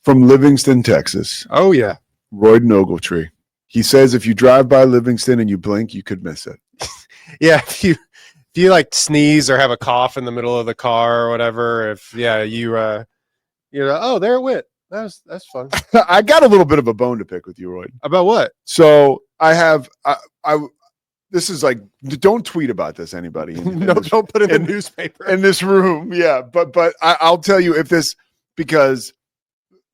from Livingston, Texas. Oh, yeah. Roydon Ogletree. He says if you drive by Livingston and you blink, you could miss it. Yeah, if you like sneeze or have a cough in the middle of the car or whatever, oh, there it went. That's fun. I got a little bit of a bone to pick with you, Roydon. About what? So I have this is like, don't tweet about this, anybody. Don't put it in the newspaper. In this room, yeah. But I'll tell you if this, because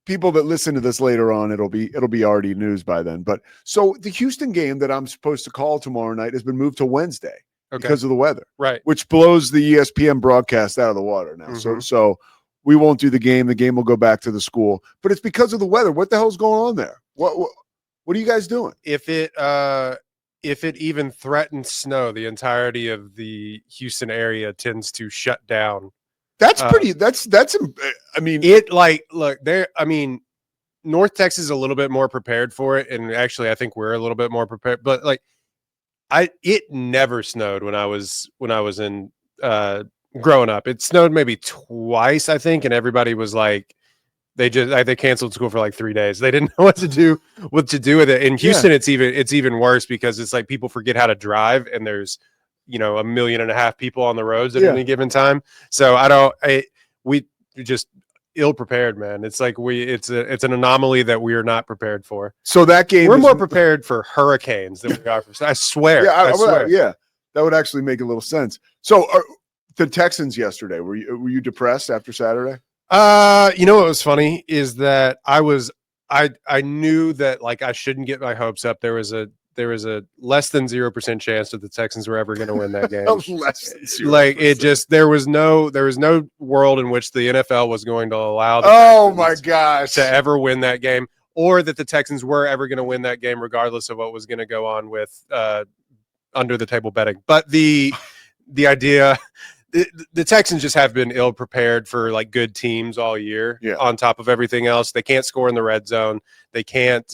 people that listen to this later on, it'll be already news by then. But so the Houston game that I'm supposed to call tomorrow night has been moved to Wednesday because of the weather, right? Which blows the ESPN broadcast out of the water now. Mm-hmm. So we won't do the game. The game will go back to the school, but it's because of the weather. What the hell's going on there? What are you guys doing? If it even threatens snow, the entirety of the Houston area tends to shut down. That's pretty. I mean, North Texas is a little bit more prepared for it, and actually, I think we're a little bit more prepared. But it never snowed when I was in growing up. It snowed maybe twice, I think, and everybody was like, they canceled school for like 3 days. They didn't know what to do with it. In Houston, it's even worse because it's like people forget how to drive, and there's 1.5 million people on the roads at any given time. So we just ill prepared, man. It's like it's an anomaly that we are not prepared for. So that game, we're more prepared for hurricanes than we are for. I swear. Yeah, I swear. Yeah, that would actually make a little sense. So the Texans yesterday, were you depressed after Saturday? What was funny is that I knew that like I shouldn't get my hopes up. There was a less than 0% chance that the Texans were ever going to win that game. Less than 0%. Like there was no world in which the NFL was going to allow the Texans to ever win that game, or that the Texans were ever going to win that game, regardless of what was going to go on with under the table betting. But the idea. The Texans just have been ill prepared for like good teams all year. Yeah. On top of everything else, they can't score in the red zone. They can't.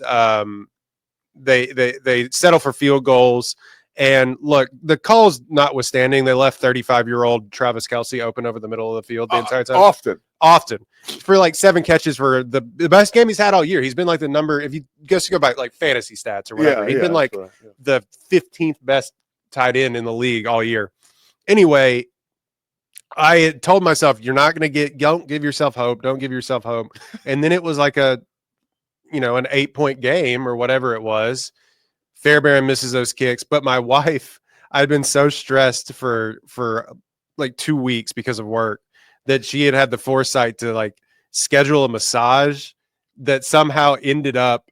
They settle for field goals. And look, the calls notwithstanding, they left 35-year-old Travis Kelce open over the middle of the field the entire time. Often for like 7 catches for the best game he's had all year. He's been like the number, if you just go by like fantasy stats or whatever, he's been like the 15th best tight end in the league all year. Anyway, I had told myself, don't give yourself hope. Don't give yourself hope. And then it was like an 8-point game or whatever it was. Fairbairn misses those kicks. But my wife, I'd been so stressed for like 2 weeks because of work that she had the foresight to like schedule a massage that somehow ended up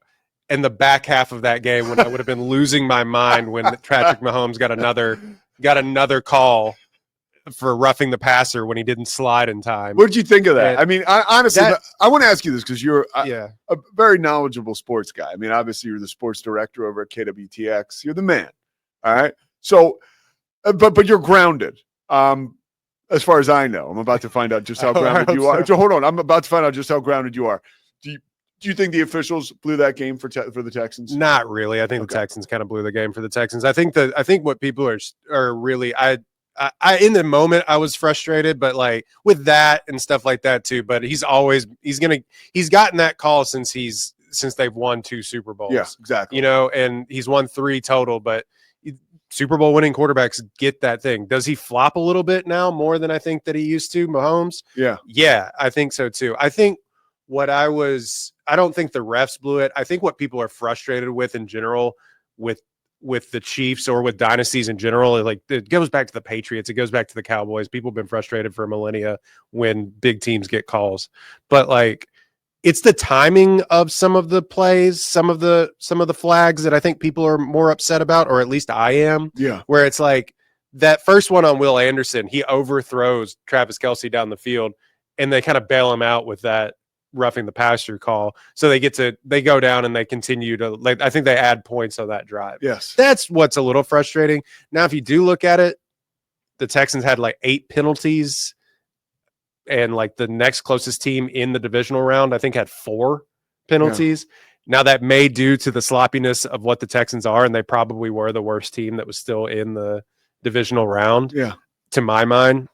in the back half of that game when I would have been losing my mind when Patrick Mahomes got another call for roughing the passer when he didn't slide in time. What did you think of that? And I mean, honestly, I want to ask you this because you're a very knowledgeable sports guy. I mean, obviously, you're the sports director over at KWTX. You're the man. All right. So, but you're grounded. As far as I know, I'm about to find out just how grounded you are. So hold on. I'm about to find out just how grounded you are. Do you think the officials blew that game for the Texans? Not really. I think the Texans kind of blew the game for the Texans. I think what people are really I in the moment I was frustrated, but like with that and stuff like that too. But he's gotten that call since they've won 2 Super Bowls. Yeah, exactly. And he's won 3 total, but Super Bowl winning quarterbacks get that thing. Does he flop a little bit now more than I think that he used to, Mahomes? Yeah, I think so too. I think I don't think the refs blew it. I think what people are frustrated with in general with the Chiefs or with dynasties in general, like it goes back to the Patriots, it goes back to the Cowboys. People have been frustrated for millennia when big teams get calls, but like it's the timing of some of the plays, some of the flags that I think people are more upset about, or at least I am. Yeah, where it's like that first one on Will Anderson, he overthrows Travis Kelce down the field, and they kind of bail him out with that roughing the passer call. So they go down and they continue to, like, I think they add points on that drive. Yes. That's what's a little frustrating. Now, if you do look at it, the Texans had like 8 penalties, and like the next closest team in the divisional round, I think, had 4 penalties. Yeah. Now that may due to the sloppiness of what the Texans are, and they probably were the worst team that was still in the divisional round. Yeah. To my mind.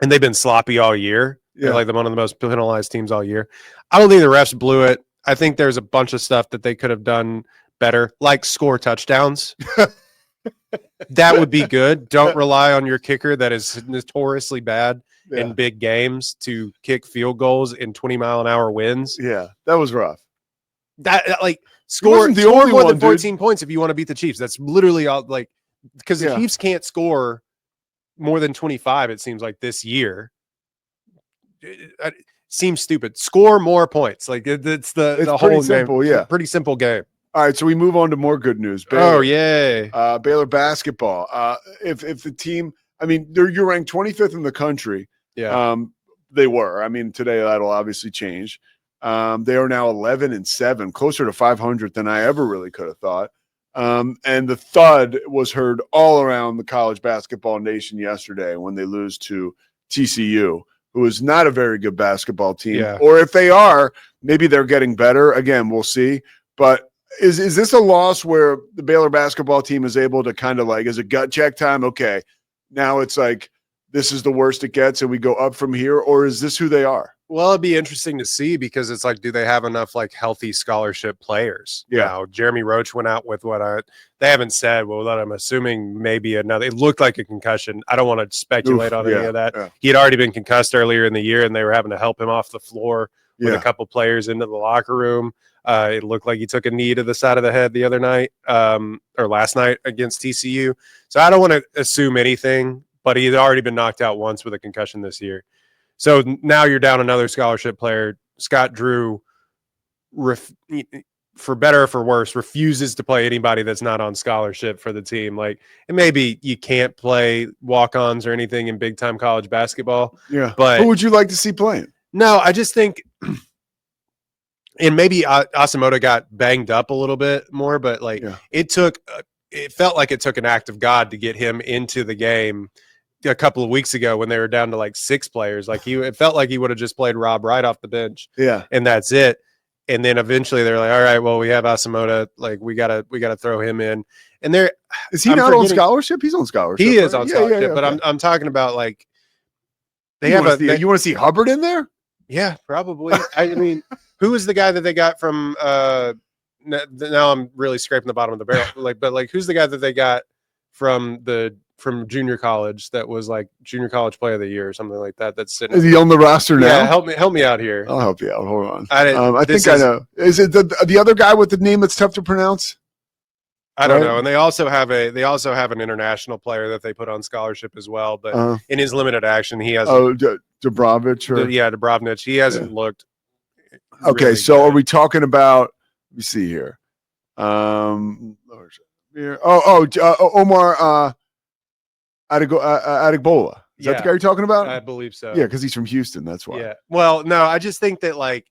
And they've been sloppy all year. They're like one of the most penalized teams all year. I don't think the refs blew it. I think there's a bunch of stuff that they could have done better, like score touchdowns. That would be good. Don't rely on your kicker that is notoriously bad in big games to kick field goals in 20-mile-an-hour winds. Yeah, that was rough. That score more than 14 points if you want to beat the Chiefs. That's literally all, because the Chiefs can't score more than 25, it seems like, this year. It seems stupid. Score more points. It's the whole simple, game. Yeah. Pretty simple game. All right, so we move on to more good news. Baylor, oh, yay. Baylor basketball. If the team, I mean, you're ranked 25th in the country. Yeah. They were. I mean, today that'll obviously change. They are now 11-7, closer to 500 than I ever really could have thought. And the thud was heard all around the college basketball nation yesterday when they lose to TCU, who is not a very good basketball team. Yeah. Or if they are, maybe they're getting better. Again, we'll see. But is this a loss where the Baylor basketball team is able to kind of as a gut check time? Okay, now it's this is the worst it gets and we go up from here, or is this who they are? Well, it'd be interesting to see because it's do they have enough healthy scholarship players? Yeah. Now, Jeremy Roach went out with they haven't said, well, that I'm assuming maybe another. It looked like a concussion. I don't want to speculate on any of that. Yeah. He had already been concussed earlier in the year, and they were having to help him off the floor with a couple players into the locker room. It looked like he took a knee to the side of the head the other night, or last night against TCU. So I don't want to assume anything, but he had already been knocked out once with a concussion this year. So now you're down another scholarship player. Scott Drew, for better or for worse, refuses to play anybody that's not on scholarship for the team. And maybe you can't play walk-ons or anything in big-time college basketball. Yeah, but who would you like to see playing? No, I just think – and maybe Asamoah got banged up a little bit more, but it felt like it took an act of God to get him into the game a couple of weeks ago when they were down to 6 players. It felt like he would have just played Rob Wright off the bench. Yeah. And that's it. And then eventually they're all right, well, we have Asamoah. We gotta throw him in. And is he not on scholarship? He's on scholarship. He is on scholarship, but okay. I'm talking about you want to see Hubbard in there? Yeah, probably. I mean, who is the guy that they got from now I'm really scraping the bottom of the barrel. But who's the guy that they got from junior college that was junior college player of the year or something like that? That's sitting. Is he on the roster now? Yeah, help me out here. I'll help you out. Hold on. I know. Is it the other guy with the name that's tough to pronounce? I don't know. And they also have an international player that they put on scholarship as well. But in his limited action, he has Dubrovich Dubrovich. He hasn't looked. Okay, really so good. Are we talking about? Let me see here. Omar Adegbola. Is that the guy you're talking about? I believe so. Yeah, because he's from Houston. That's why. Yeah. Well, no, I just think that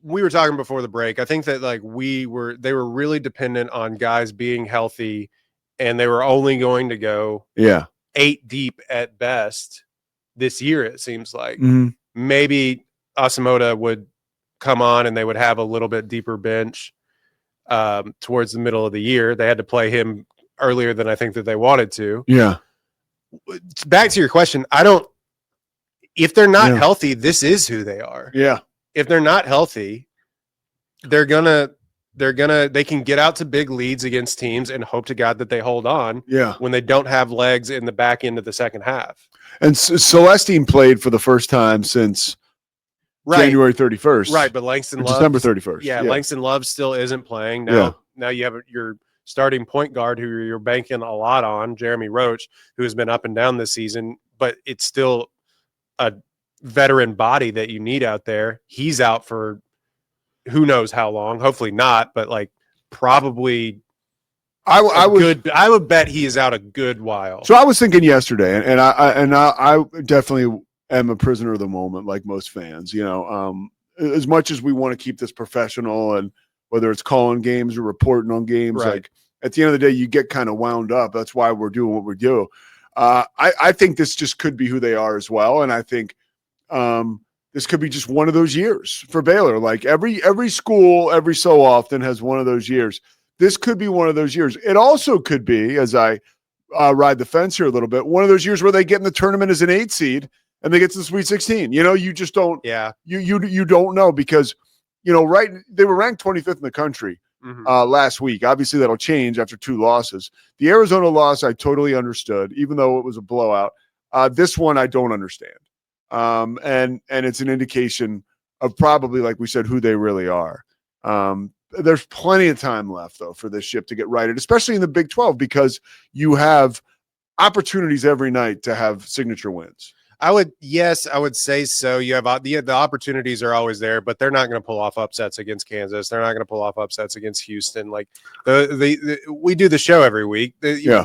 we were talking before the break. I think that they were really dependent on guys being healthy, and they were only going to go 8 deep at best this year. It seems like maybe Asamoah would come on and they would have a little bit deeper bench towards the middle of the year. They had to play him earlier than I think that they wanted to. Yeah. Back to your question, if they're not healthy, this is who they are. Yeah. If they're not healthy, they can get out to big leads against teams and hope to God that they hold on. Yeah. When they don't have legs in the back end of the second half. And Celestine played for the first time since January 31st. Right, but Langston Love, December 31st. Yeah, Langston Love still isn't playing. Now you have your starting point guard who you're banking a lot on, Jeremy Roach, who has been up and down this season, but it's still a veteran body that you need out there. He's out for who knows how long. Hopefully not, but probably I would bet he is out a good while. So I was thinking yesterday, and I definitely am a prisoner of the moment, like most fans. As much as we want to keep this professional, and whether it's calling games or reporting on games, right. At the end of the day, you get kind of wound up. That's why we're doing what we do. I think this just could be who they are as well, and I think this could be just one of those years for Baylor. Every school, every so often has one of those years. This could be one of those years. It also could be, as I ride the fence here a little bit, one of those years where they get in the tournament as an 8 seed and they get to the Sweet 16. You just don't. Yeah. You don't know because, right. They were ranked 25th in the country last week. Obviously, that'll change after 2 losses. The Arizona loss, I totally understood, even though it was a blowout. This one, I don't understand. And it's an indication of probably, like we said, who they really are. There's plenty of time left, though, for this ship to get righted, especially in the Big 12, because you have opportunities every night to have signature wins. I would say so. You have the opportunities are always there, but they're not going to pull off upsets against Kansas. They're not going to pull off upsets against Houston. Like we do the show every week.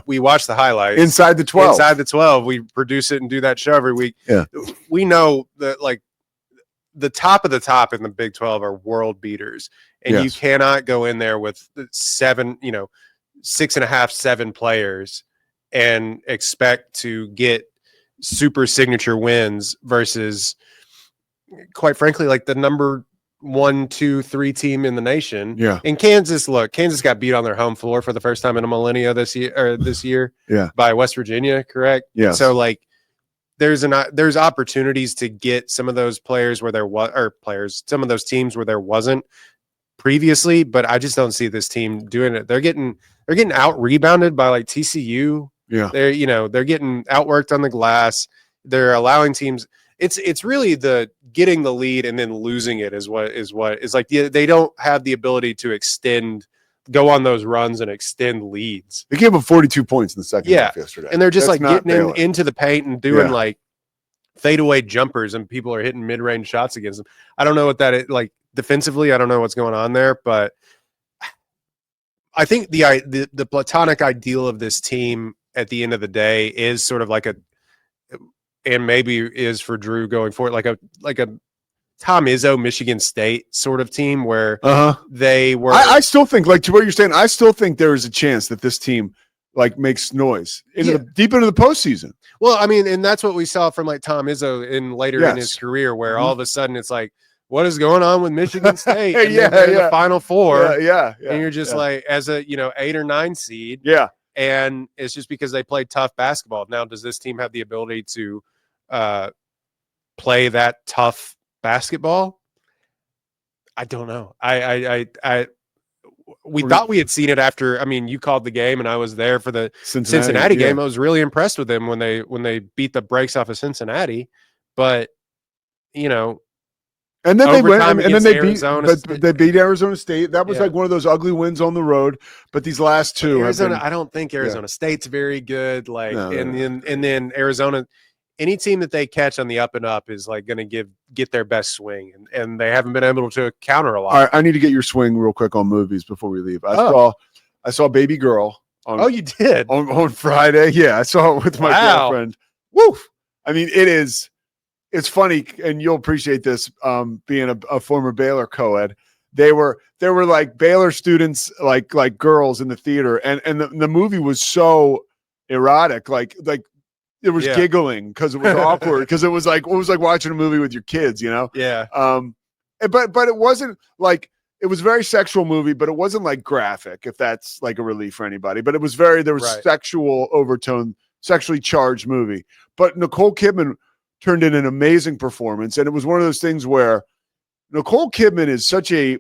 We watch the highlights inside the 12. Inside the 12, we produce it and do that show every week. Yeah, we know that like the top of the top in the Big 12 are world beaters, and you cannot go in there with 6.5, 7 players and expect to get super signature wins versus, quite frankly, like the number 1, 2, 3 team in the nation. Yeah. And Kansas got beat on their home floor for the first time in a millennia this year. By West Virginia, correct? Yeah. So like there's opportunities to get some of those players where there was, or players, some of those teams where there wasn't previously, but I just don't see this team doing it. They're getting out rebounded by like TCU. Yeah, they're getting outworked on the glass. They're allowing teams. It's really the getting the lead and then losing it is like they don't have the ability to go on those runs and extend leads. They gave up 42 points in the second half yesterday, and they're just getting into the paint and doing like fadeaway jumpers, and people are hitting mid-range shots against them. I don't know what that is like defensively. I don't know what's going on there, but I think the platonic ideal of this team at the end of the day is sort of like and maybe is for Drew going forward, like a Tom Izzo, Michigan State sort of team where they were. I still think, like to what you're saying, I still think there is a chance that this team like makes noise deep into the postseason. Well, I mean, and that's what we saw from like Tom Izzo later in his career, where all of a sudden it's like, what is going on with Michigan State? And they're in the Final Four. Yeah. And you're just like, as a 8 or 9 seed. Yeah. And it's just because they play tough basketball. Now, does this team have the ability to play that tough basketball? I don't know. We thought we had seen it after. I mean, you called the game, and I was there for the Cincinnati game. I was really impressed with them when they beat the brakes off of Cincinnati. But and then they went, and then they beat Arizona State. That was like one of those ugly wins on the road. But these last two, I don't think Arizona State's very good. And then Arizona, any team that they catch on the up and up is like going to get their best swing, and they haven't been able to counter a lot. All right, I need to get your swing real quick on movies before we leave. I saw Baby Girl. You did on Friday? Yeah, I saw it with my girlfriend. Woo! I mean, it's funny, and you'll appreciate this. Being a former Baylor co-ed, they were like Baylor students, like girls in the theater, and the movie was so erotic, like it was giggling because it was awkward, because it was like watching a movie with your kids, Yeah. But it wasn't like, it was a very sexual movie, but it wasn't like graphic, if that's like a relief for anybody. But it was there was sexual overtone, sexually charged movie. But Nicole Kidman turned in an amazing performance, and it was one of those things where Nicole Kidman is such a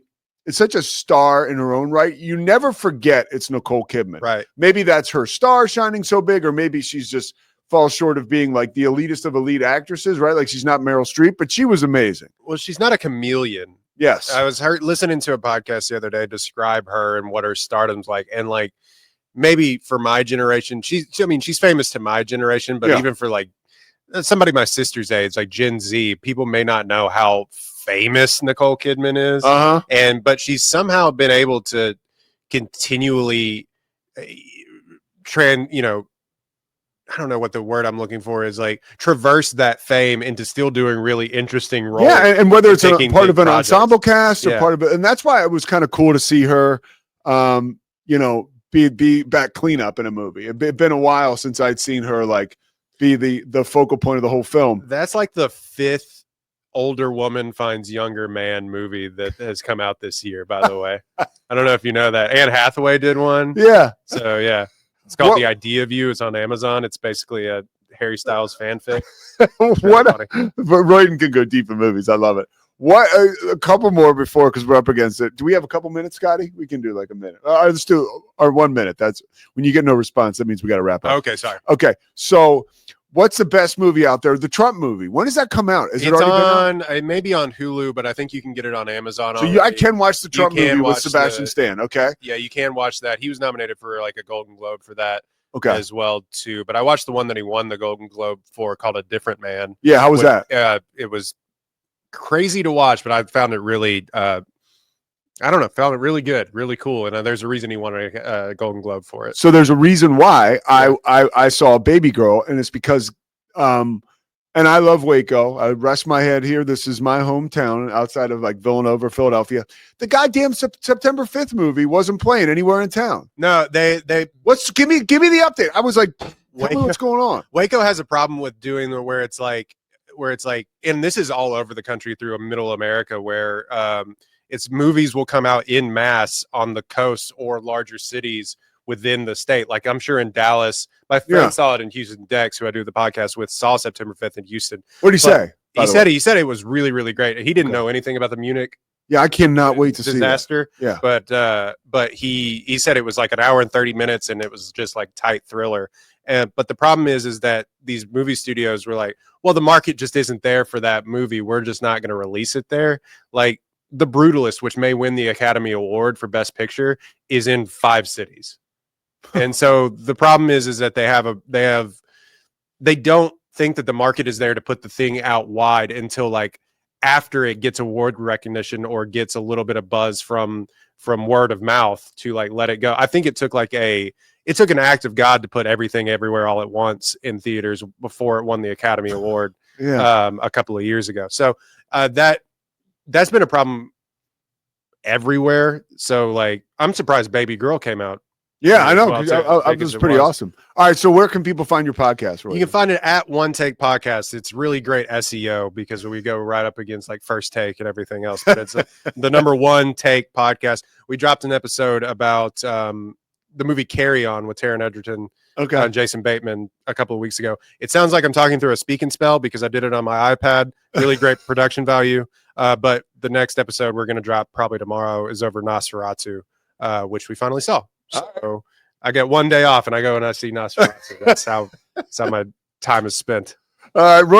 star in her own right. You never forget it's Nicole Kidman. Right. Maybe that's her star shining so big, or maybe she's just falls short of being like the elitist of elite actresses, right? Like she's not Meryl Streep, but she was amazing. Well, she's not a chameleon. Yes. I was listening to a podcast the other day describe her and what her stardom's like. And like, maybe for my generation, she's famous to my generation, but even for like somebody my sister's age, like Gen Z, people may not know how famous Nicole Kidman is. But she's somehow been able to continually I don't know what the word I'm looking for is, like traverse that fame into still doing really interesting roles. Yeah, and whether it's a part of an ensemble cast or part of it, and that's why it was kind of cool to see her, be back cleanup in a movie. It'd been a while since I'd seen her like be the focal point of the whole film. That's like the 5th older woman finds younger man movie that has come out this year, by the way. I don't know if you know that. Anne Hathaway did one. Yeah. So yeah. It's called The Idea of You. It's on Amazon. It's basically Harry Styles fanfic. What? But Roydon can go deep in movies. I love it. What? A couple more before, because we're up against it. Do we have a couple minutes, Scotty? We can do like a minute. Let's do our 1 minute. That's when you get no response. That means we got to wrap up. Okay, sorry. Okay, so what's the best movie out there? The Trump movie. When does that come out? Is it already on? It may be on Hulu, but I think you can get it on Amazon. So I can watch the Trump movie with Sebastian Stan. Okay. Yeah, you can watch that. He was nominated for like a Golden Globe for that. Okay. As well too, but I watched the one that he won the Golden Globe for called A Different Man. Yeah, how was that? It was crazy to watch, but I found it really found it really good, really cool, and there's a reason he won a Golden Globe for it. So there's a reason why I saw Baby Girl, and it's because and I love Waco. I rest my head here. This is my hometown outside of like Villanova, Philadelphia. The goddamn September 5th movie wasn't playing anywhere in town. No, they give me the update. I was like, tell me what's going on. Waco has a problem with doing where it's like, and this is all over the country through middle America, where it's movies will come out in mass on the coast or larger cities within the state. Like I'm sure in Dallas, my friend saw it in Houston. Dex, who I do the podcast with, saw September 5th in Houston. What did he say? He said it was really, really great. He didn't know anything about the Munich. Yeah, I cannot wait to disaster. See that. Yeah, but he said it was like an hour and 30 minutes, and it was just like tight thriller. But the problem is that these movie studios were like, well, the market just isn't there for that movie. We're just not going to release it there. Like The Brutalist, which may win the Academy Award for Best Picture, is in 5 cities. And so the problem is that they don't think that the market is there to put the thing out wide until like after it gets award recognition or gets a little bit of buzz from word of mouth to like let it go. I think it took an act of God to put Everything Everywhere All at Once in theaters before it won the Academy Award a couple of years ago. So that's been a problem everywhere. So like I'm surprised Baby Girl came out. Yeah, I know. Well, this is pretty awesome. All right, so where can people find your podcast? Roy? You can find it at One Take Podcast. It's really great SEO because we go right up against like First Take and everything else. But it's the number one take podcast. We dropped an episode about the movie Carry On with Taron Egerton and Jason Bateman a couple of weeks ago. It sounds like I'm talking through a speak and spell because I did it on my iPad. Really great production value. But the next episode we're going to drop probably tomorrow is over Nosferatu, which we finally saw. So I get one day off and I go and I see Nosferatu. That's how my time is spent. All right,